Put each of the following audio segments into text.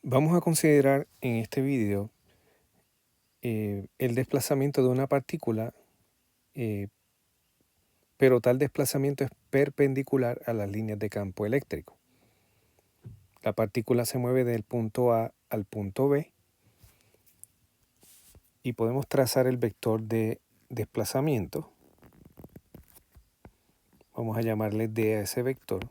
Vamos a considerar en este vídeo el desplazamiento de una partícula, eh, pero tal desplazamiento es perpendicular a las líneas de campo eléctrico. La partícula se mueve del punto A al punto B y podemos trazar el vector de desplazamiento. Vamos a llamarle D a ese vector.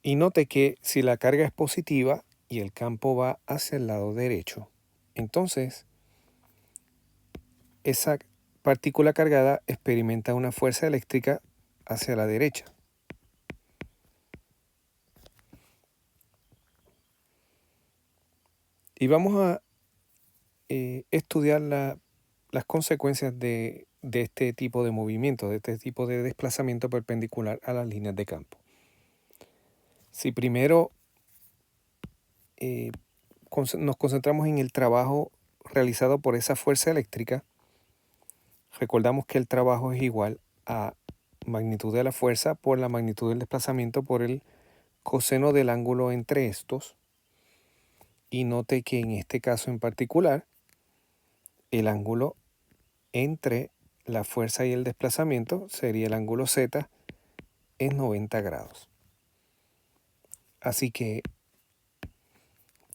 Y note que si la carga es positiva y el campo va hacia el lado derecho, entonces esa partícula cargada experimenta una fuerza eléctrica hacia la derecha. Y vamos a estudiar las consecuencias de este tipo de movimiento, de este tipo de desplazamiento perpendicular a las líneas de campo. Si primero nos concentramos en el trabajo realizado por esa fuerza eléctrica, recordamos que el trabajo es igual a magnitud de la fuerza por la magnitud del desplazamiento por el coseno del ángulo entre estos. Y note que en este caso en particular, el ángulo entre la fuerza y el desplazamiento sería el ángulo Z, es 90 grados. Así que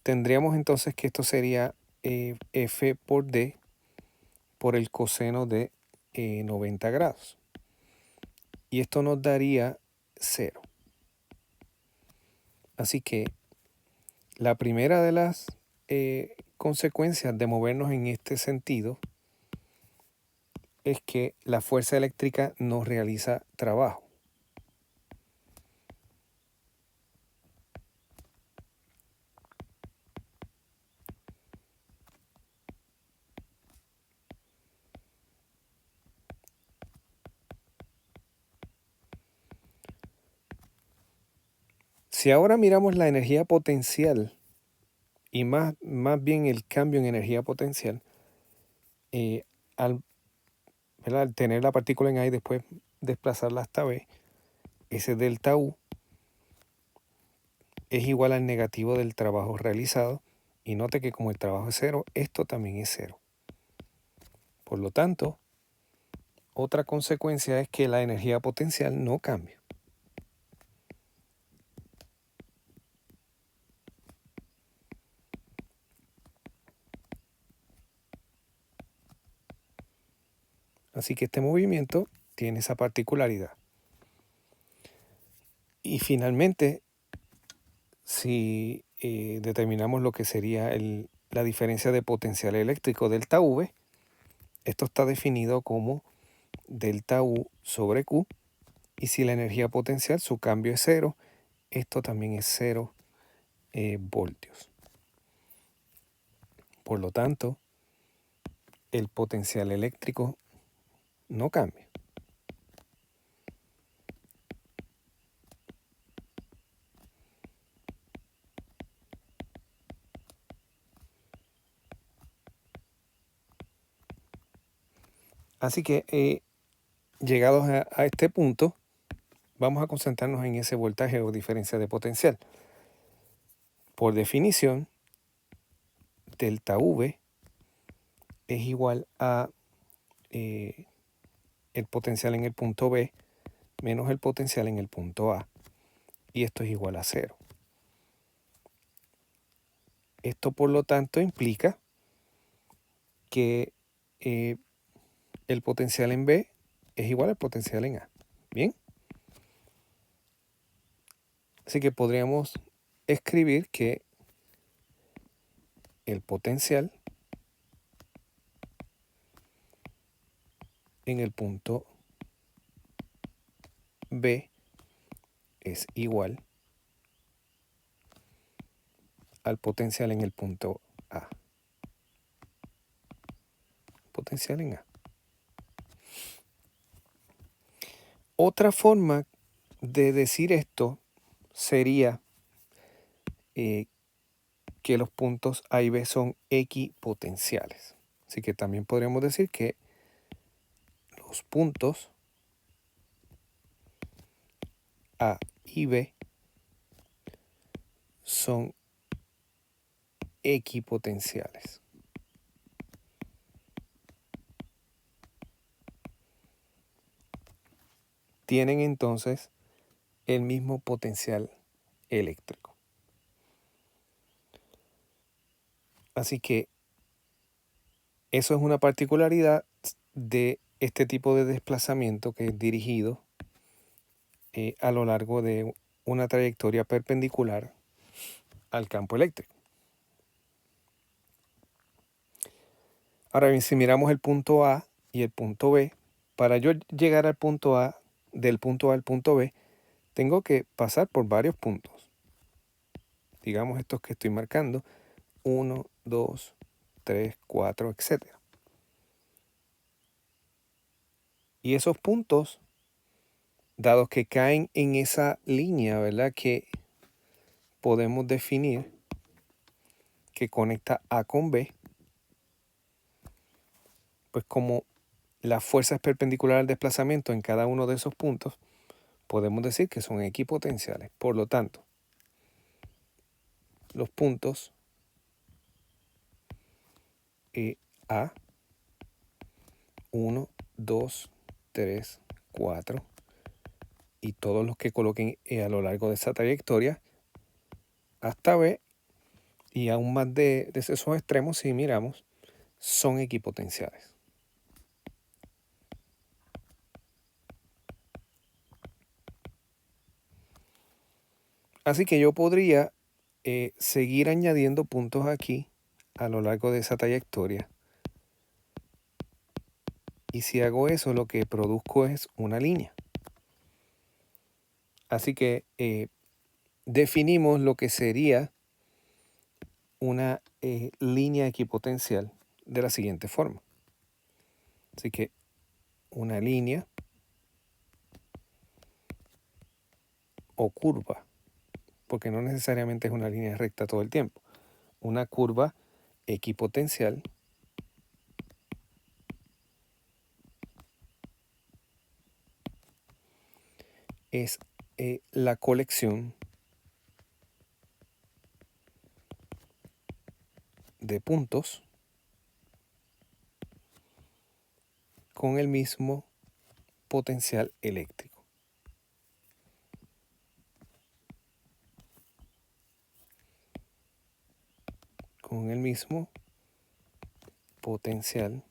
tendríamos entonces que esto sería F por D por el coseno de 90 grados. Y esto nos daría 0. Así que la primera de las consecuencias de movernos en este sentido es que la fuerza eléctrica no realiza trabajo. Si ahora miramos la energía potencial y más bien el cambio en energía potencial, al tener la partícula en A y después desplazarla hasta B, ese delta U es igual al negativo del trabajo realizado. Y note que como el trabajo es 0, esto también es 0. Por lo tanto, otra consecuencia es que la energía potencial no cambia. Así que este movimiento tiene esa particularidad. Y finalmente, si determinamos lo que sería la diferencia de potencial eléctrico delta V, esto está definido como delta U sobre Q. Y si la energía potencial, su cambio es 0, esto también es 0 voltios. Por lo tanto, el potencial eléctrico no cambia. Así que llegados a este punto, vamos a concentrarnos en ese voltaje o diferencia de potencial. Por definición, delta V es igual a el potencial en el punto B menos el potencial en el punto A. Y esto es igual a 0. Esto, por lo tanto, implica que el potencial en B es igual al potencial en A. ¿Bien? Así que podríamos escribir que el potencial en el punto B es igual al potencial en el punto A. Potencial en A. Otra forma de decir esto sería que los puntos A y B son equipotenciales. Así que también podríamos decir que los puntos A y B son equipotenciales. Tienen entonces el mismo potencial eléctrico. Así que eso es una particularidad de este tipo de desplazamiento que es dirigido a lo largo de una trayectoria perpendicular al campo eléctrico. Ahora bien, si miramos el punto A y el punto B, para yo llegar al punto A, del punto A al punto B, tengo que pasar por varios puntos. Digamos estos que estoy marcando, 1, 2, 3, 4, etc. Y esos puntos, dados que caen en esa línea, ¿verdad?, que podemos definir que conecta A con B, pues como la fuerza es perpendicular al desplazamiento en cada uno de esos puntos, podemos decir que son equipotenciales. Por lo tanto, los puntos A, 1, 2, 3, 4, y todos los que coloquen a lo largo de esa trayectoria hasta B, y aún más de esos extremos, si miramos, son equipotenciales. Así que yo podría seguir añadiendo puntos aquí a lo largo de esa trayectoria. Y si hago eso, lo que produzco es una línea. Así que definimos lo que sería una línea equipotencial de la siguiente forma. Así que una línea o curva, porque no necesariamente es una línea recta todo el tiempo. Una curva equipotencial es la colección de puntos con el mismo potencial eléctrico. Con el mismo potencial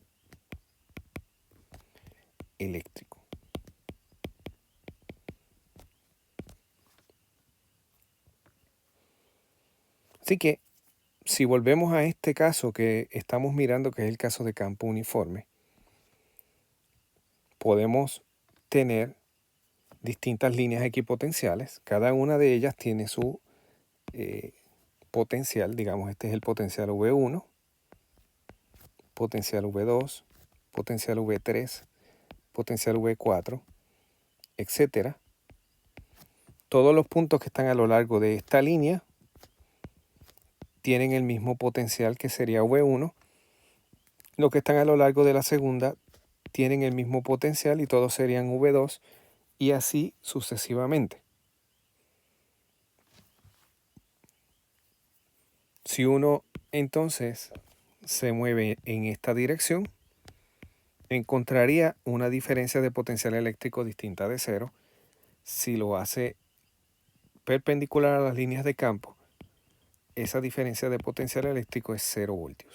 eléctrico. Así que si volvemos a este caso que estamos mirando, que es el caso de campo uniforme, podemos tener distintas líneas equipotenciales. Cada una de ellas tiene su potencial. Digamos, este es el potencial V1, potencial V2, potencial V3, potencial V4, etc. Todos los puntos que están a lo largo de esta línea tienen el mismo potencial, que sería V1. Los que están a lo largo de la segunda tienen el mismo potencial y todos serían V2, y así sucesivamente. Si uno entonces se mueve en esta dirección, encontraría una diferencia de potencial eléctrico distinta de cero. Si lo hace perpendicular a las líneas de campo, esa diferencia de potencial eléctrico es 0 voltios.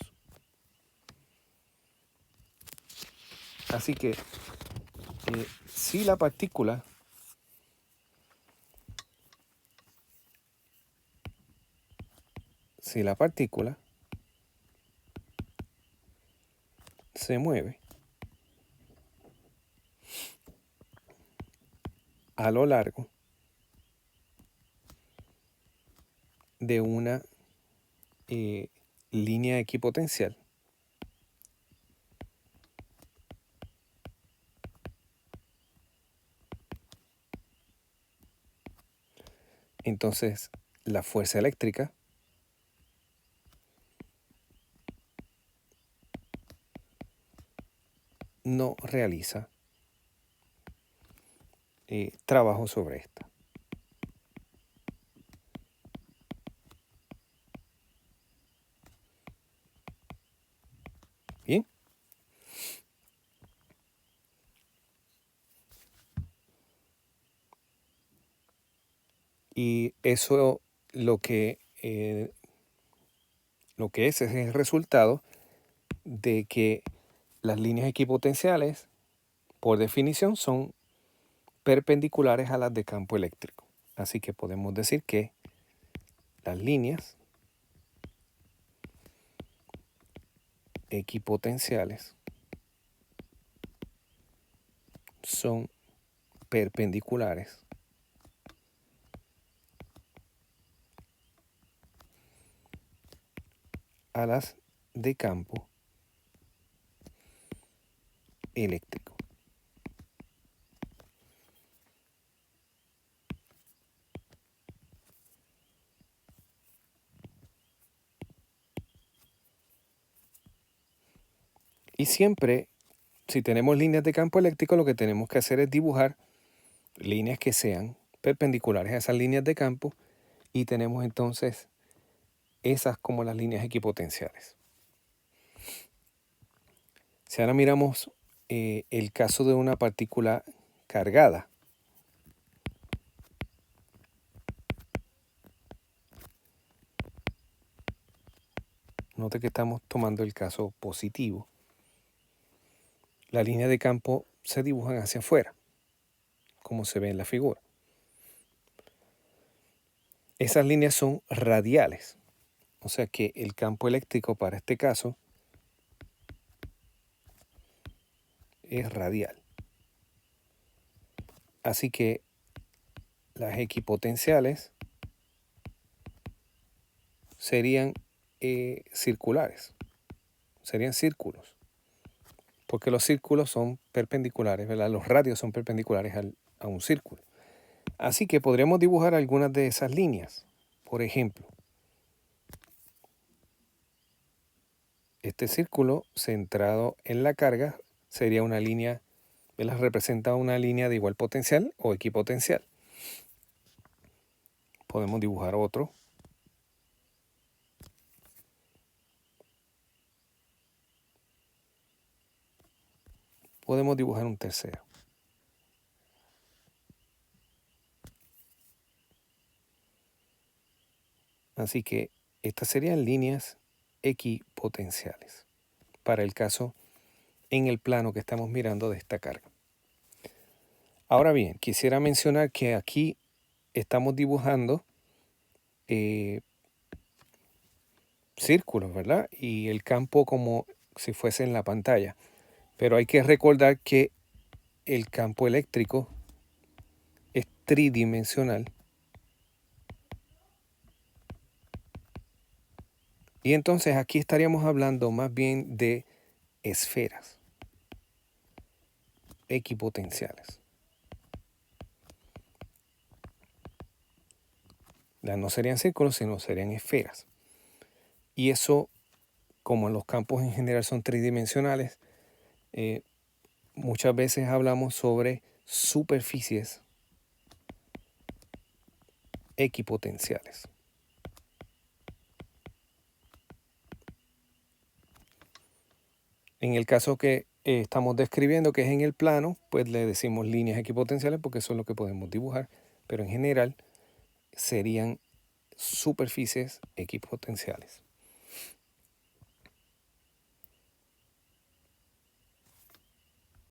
Así que si la partícula se mueve a lo largo de una línea equipotencial, entonces la fuerza eléctrica no realiza trabajo sobre esta. Y eso lo que es el resultado de que las líneas equipotenciales, por definición, son perpendiculares a las de campo eléctrico. Así que podemos decir que las líneas equipotenciales son perpendiculares a las de campo eléctrico. Y siempre, si tenemos líneas de campo eléctrico, lo que tenemos que hacer es dibujar líneas que sean perpendiculares a esas líneas de campo, y tenemos entonces esas como las líneas equipotenciales. Si ahora miramos el caso de una partícula cargada, note que estamos tomando el caso positivo. Las líneas de campo se dibujan hacia afuera, como se ve en la figura. Esas líneas son radiales, o sea que el campo eléctrico para este caso es radial. Así que las equipotenciales serían circulares, serían círculos, porque los círculos son perpendiculares, ¿verdad? Los radios son perpendiculares a un círculo. Así que podríamos dibujar algunas de esas líneas. Por ejemplo, este círculo centrado en la carga sería una línea, ¿verdad? Representa una línea de igual potencial o equipotencial. Podemos dibujar otro. Podemos dibujar un tercero. Así que estas serían líneas equipotenciales para el caso en el plano que estamos mirando de esta carga. Ahora bien, quisiera mencionar que aquí estamos dibujando círculos, ¿verdad? Y el campo como si fuese en la pantalla. Pero hay que recordar que el campo eléctrico es tridimensional. Y entonces aquí estaríamos hablando más bien de esferas equipotenciales. No serían círculos, sino serían esferas. Y eso, como los campos en general son tridimensionales, muchas veces hablamos sobre superficies equipotenciales. En el caso que estamos describiendo, que es en el plano, pues le decimos líneas equipotenciales porque eso es lo que podemos dibujar, pero en general serían superficies equipotenciales.